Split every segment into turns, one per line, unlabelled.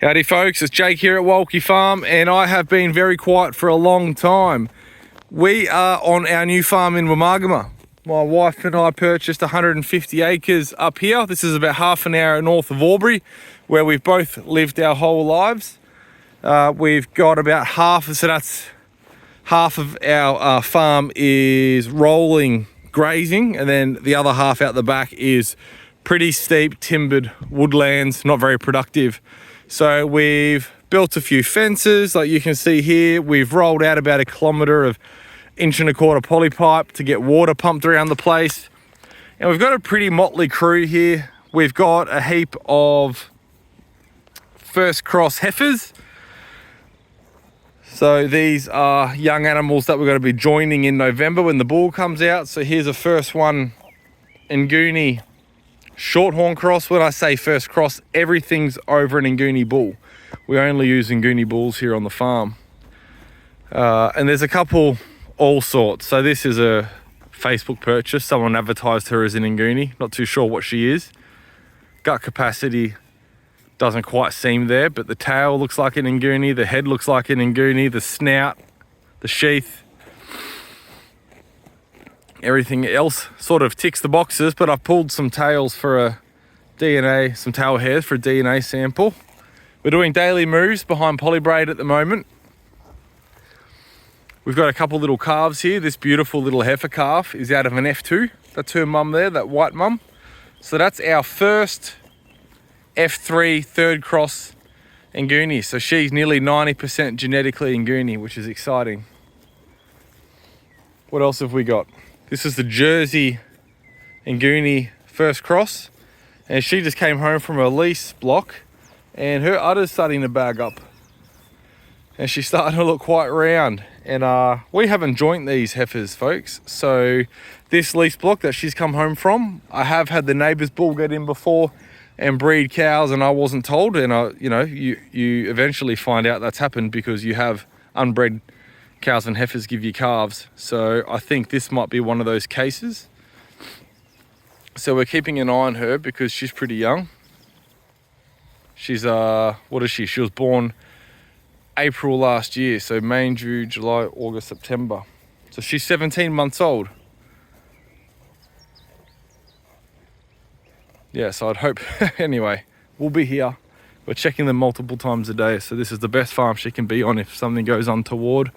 Howdy folks, it's Jake here at Walkie Farm, and I have been very quiet for a long time. We are on our new farm in Wamagama. My wife and I purchased 150 acres up here. This is about half an hour north of Albury, where we've both lived our whole lives. We've got about half, so that's half of our farm is rolling grazing, and then the other half out the back is pretty steep timbered woodlands, not very productive. So we've built a few fences, like you can see here. We've rolled out about 1 kilometre of 1.25 inch poly pipe to get water pumped around the place. And we've got a pretty motley crew here. We've got a heap of first cross heifers. So these are young animals that we're going to be joining in November when the bull comes out. So here's a first one, Nguni Shorthorn cross. When I say first cross, everything's over an Nguni bull. We only use Nguni bulls here on the farm. And there's a couple all sorts. So this is a Facebook purchase. Someone advertised her as an Nguni. Not too sure what she is. Gut capacity doesn't quite seem there, but the tail looks like an Nguni, the head looks like an Nguni, the snout, the sheath, everything else sort of ticks the boxes. But I've pulled some tails for a DNA, some tail hairs for a DNA sample. We're doing daily moves behind polybraid at the moment. We've got a couple little calves here. This beautiful little heifer calf is out of an F2. That's her mum there, that white mum. So that's our first F3 third cross Nguni. So she's nearly 90% genetically Nguni, which is exciting. What else have we got? This is the Jersey Nguni first cross, and she just came home from a lease block, and her udder's starting to bag up, and she's starting to look quite round. And we haven't joined these heifers, folks. So this lease block that she's come home from, I have had the neighbour's bull get in before and breed cows, and I wasn't told. And you eventually find out that's happened because you have unbred cows and heifers give you calves. So I think this might be one of those cases. So we're keeping an eye on her because she's pretty young. She's what is she? She was born April last year, so May, June, July, August, September. So she's 17 months old. Yeah, so I'd hope, anyway, we'll be here. We're checking them multiple times a day, so this is the best farm she can be on if something goes untoward.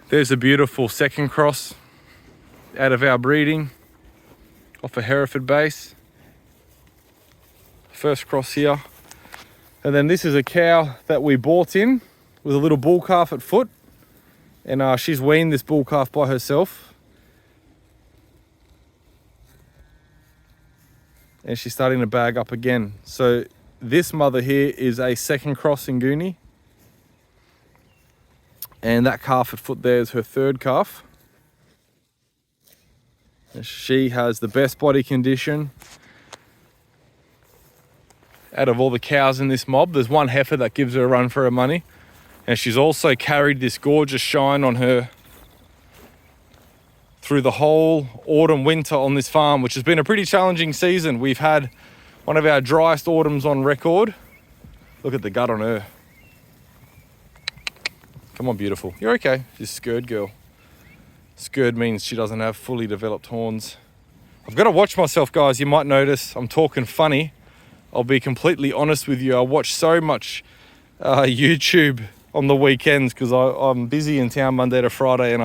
There's a beautiful second cross out of our breeding, off a Hereford base. First cross here. And then this is a cow that we bought in with a little bull calf at foot. And she's weaned this bull calf by herself. And she's starting to bag up again. So this mother here is a second cross Nguni. And that calf at foot there is her third calf. And she has the best body condition out of all the cows in this mob. There's one heifer that gives her a run for her money. And she's also carried this gorgeous shine on her through the whole autumn, winter on this farm, which has been a pretty challenging season. We've had one of our driest autumns on record. Look at the gut on her. Come on, beautiful. You're okay. She's scurred girl. Scurred means she doesn't have fully developed horns. I've got to watch myself, guys. You might notice I'm talking funny. I'll be completely honest with you. I watch so much YouTube on the weekends because I'm busy in town Monday to Friday, and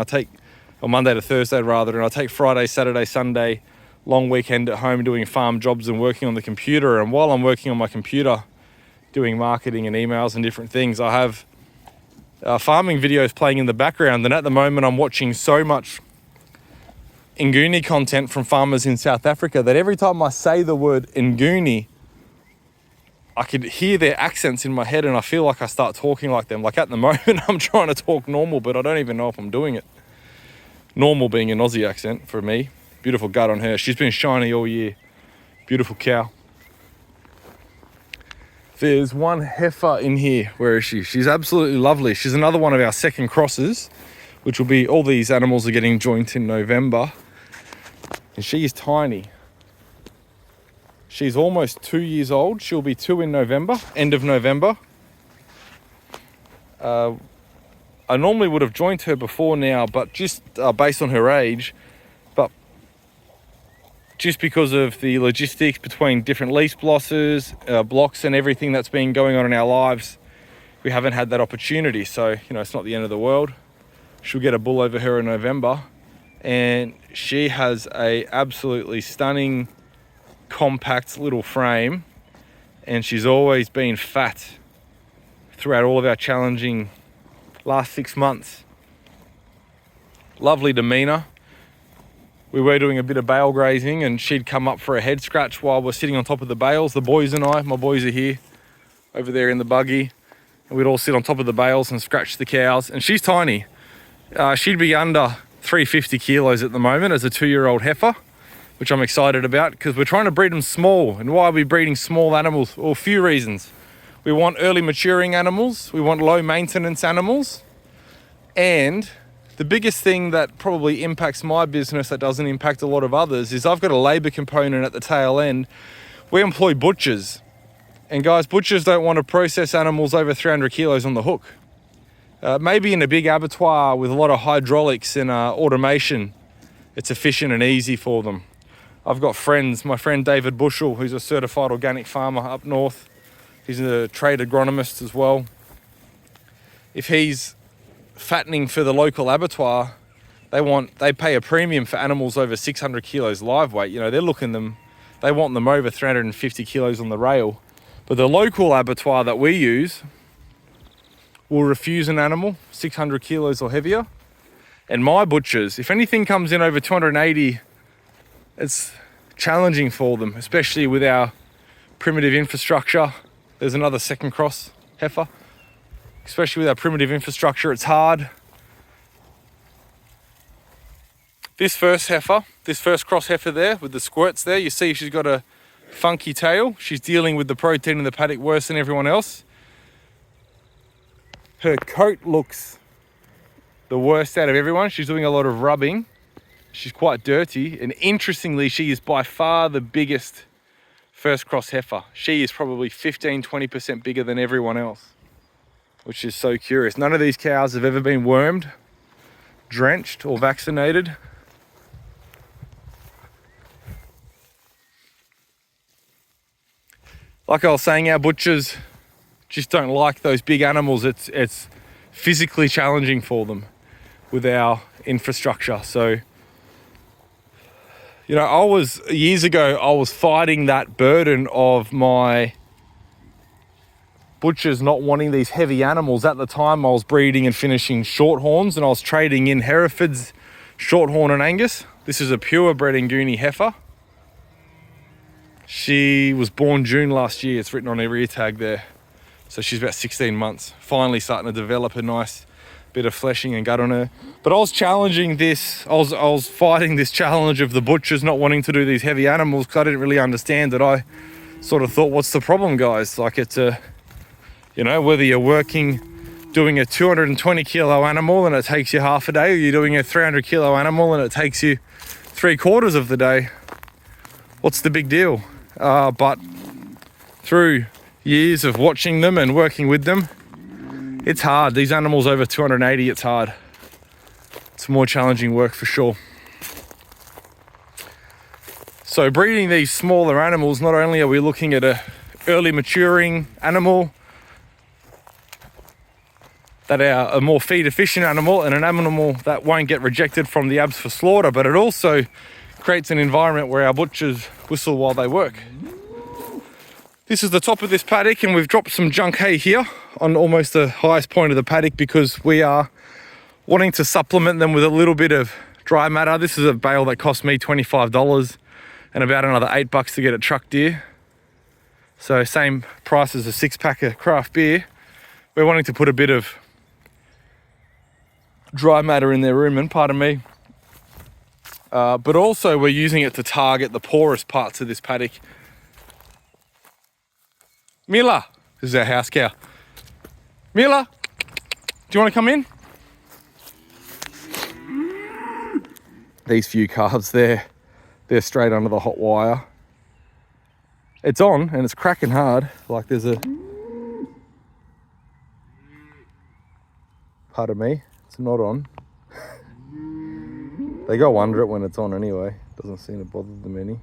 Monday to Thursday rather, and I take Friday, Saturday, Sunday, long weekend at home doing farm jobs and working on the computer. And while I'm working on my computer, doing marketing and emails and different things, I have farming videos playing in the background. And at the moment, I'm watching so much Nguni content from farmers in South Africa that every time I say the word Nguni, I could hear their accents in my head, and I feel like I start talking like them. Like at the moment, I'm trying to talk normal, but I don't even know if I'm doing it. Normal being an Aussie accent for me. Beautiful gut on her. She's been shiny all year. Beautiful cow. There's one heifer in here. Where is she? She's absolutely lovely. She's another one of our second crosses, which will be, all these animals are getting joined in November. And she is tiny. She's almost 2 years old. She'll be 2 in November, end of November. I normally would have joined her before now, but just based on her age, but just because of the logistics between different lease blocks and everything that's been going on in our lives, we haven't had that opportunity. So, you know, it's not the end of the world. She'll get a bull over her in November, and she has a absolutely stunning, compact little frame, and she's always been fat throughout all of our challenging last 6 months. Lovely demeanor. We were doing a bit of bale grazing, and she'd come up for a head scratch while we're sitting on top of the bales. The boys and my boys are here over there in the buggy, and we'd all sit on top of the bales and scratch the cows. And she's tiny. She'd be under 350 kilos at the moment as a 2-year-old heifer, which I'm excited about because we're trying to breed them small. And why are we breeding small animals? Well, a few reasons. We want early maturing animals, we want low maintenance animals, and the biggest thing that probably impacts my business that doesn't impact a lot of others is I've got a labour component at the tail end. We employ butchers, and guys, butchers don't want to process animals over 300 kilos on the hook. Maybe in a big abattoir with a lot of hydraulics and automation, it's efficient and easy for them. I've got friends, my friend David Bushell, who's a certified organic farmer up north. He's a trade agronomist as well. If he's fattening for the local abattoir, they pay a premium for animals over 600 kilos live weight. You know, they want them over 350 kilos on the rail. But the local abattoir that we use will refuse an animal 600 kilos or heavier. And my butchers, if anything comes in over 280, it's challenging for them, especially with our primitive infrastructure. There's another second cross heifer. Especially with our primitive infrastructure, it's hard. This first cross heifer there with the squirts there, you see she's got a funky tail. She's dealing with the protein in the paddock worse than everyone else. Her coat looks the worst out of everyone. She's doing a lot of rubbing. She's quite dirty. And interestingly, she is by far the biggest first cross heifer. She is probably 15-20% bigger than everyone else, which is so curious. None of these cows have ever been wormed, drenched, or vaccinated. Like I was saying, our butchers just don't like those big animals. It's physically challenging for them with our infrastructure. So, you know, years ago, I was fighting that burden of my butchers not wanting these heavy animals. At the time, I was breeding and finishing shorthorns, and I was trading in Herefords, shorthorn and Angus. This is a purebred Nguni heifer. She was born June last year. It's written on her rear tag there. So she's about 16 months, finally starting to develop a nice bit of fleshing and gut on her. But I was challenging this, I was fighting this challenge of the butchers not wanting to do these heavy animals because I didn't really understand it. I sort of thought, what's the problem, guys? Like, it's you know, whether you're doing a 220 kilo animal and it takes you half a day, or you're doing a 300 kilo animal and it takes you 3/4 of the day, what's the big deal? But through years of watching them and working with them, it's hard. These animals over 280, it's hard. It's more challenging work for sure. So breeding these smaller animals, not only are we looking at a early maturing animal, that are a more feed efficient animal and an animal that won't get rejected from the abs for slaughter, but it also creates an environment where our butchers whistle while they work. This is the top of this paddock, and we've dropped some junk hay here on almost the highest point of the paddock because we are wanting to supplement them with a little bit of dry matter. This is a bale that cost me $25 and about another $8 to get it trucked here. So same price as a 6-pack of craft beer. We're wanting to put a bit of dry matter in their rumen, pardon me. But also we're using it to target the poorest parts of this paddock. Mila, this is our house cow. Mila, do you want to come in? These few calves there, they're straight under the hot wire. It's on and it's cracking hard. Like there's Pardon me, it's not on. They go under it when it's on anyway. Doesn't seem to bother them any.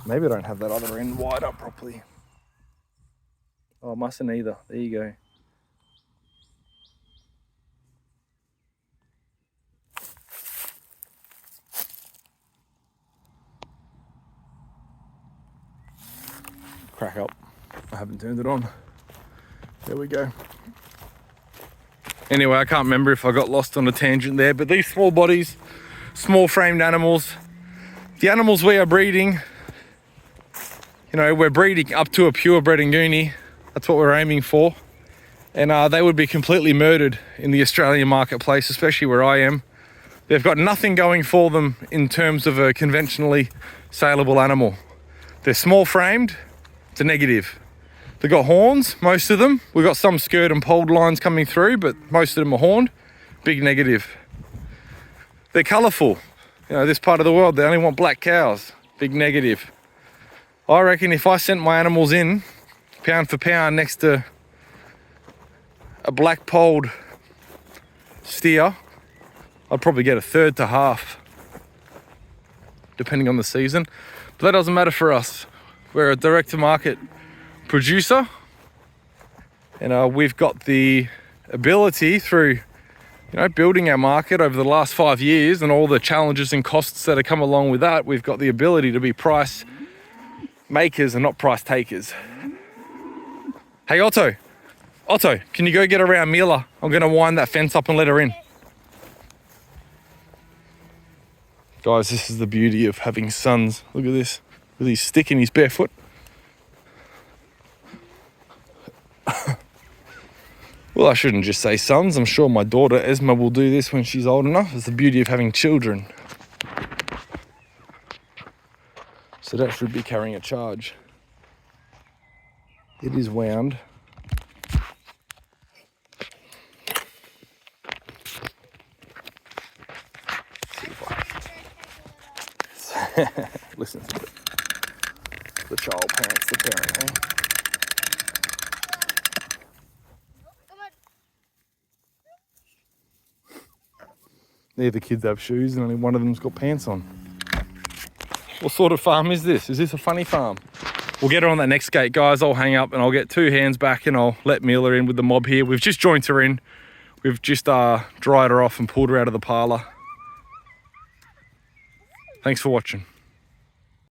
Maybe I don't have that other end wired up properly. Oh, I mustn't either. There you go. Crack up. I haven't turned it on. There we go. Anyway, I can't remember if I got lost on a tangent there, but these small bodies, small framed animals, the animals we are breeding, you know, we're breeding up to a purebred Nguni. That's what we're aiming for. And they would be completely murdered in the Australian marketplace, especially where I am. They've got nothing going for them in terms of a conventionally saleable animal. They're small framed, it's a negative. They've got horns, most of them. We've got some skirt and polled lines coming through, but most of them are horned. Big negative. They're colourful. You know, this part of the world, they only want black cows. Big negative. I reckon if I sent my animals in, pound for pound, next to a black polled steer, I'd probably get a third to half, depending on the season. But that doesn't matter for us. We're a direct-to-market producer, and we've got the ability through, you know, building our market over the last 5 years and all the challenges and costs that have come along with that. We've got the ability to be price makers and not price takers. Hey Otto, can you go get around Mila? I'm gonna wind that fence up and let her in. Guys, this is the beauty of having sons. Look at this, with his stick in his bare foot. Well, I shouldn't just say sons. I'm sure my daughter Esma will do this when she's old enough. It's the beauty of having children. So that should be carrying a charge. It is wound. Listen to it. The child parents the parent, eh? There the kids have shoes and only one of them's got pants on. What sort of farm is this? Is this a funny farm? We'll get her on that next gate, guys. I'll hang up and I'll get 2 hands back and I'll let Mila in with the mob here. We've just joined her in. We've just dried her off and pulled her out of the parlour. Thanks for watching.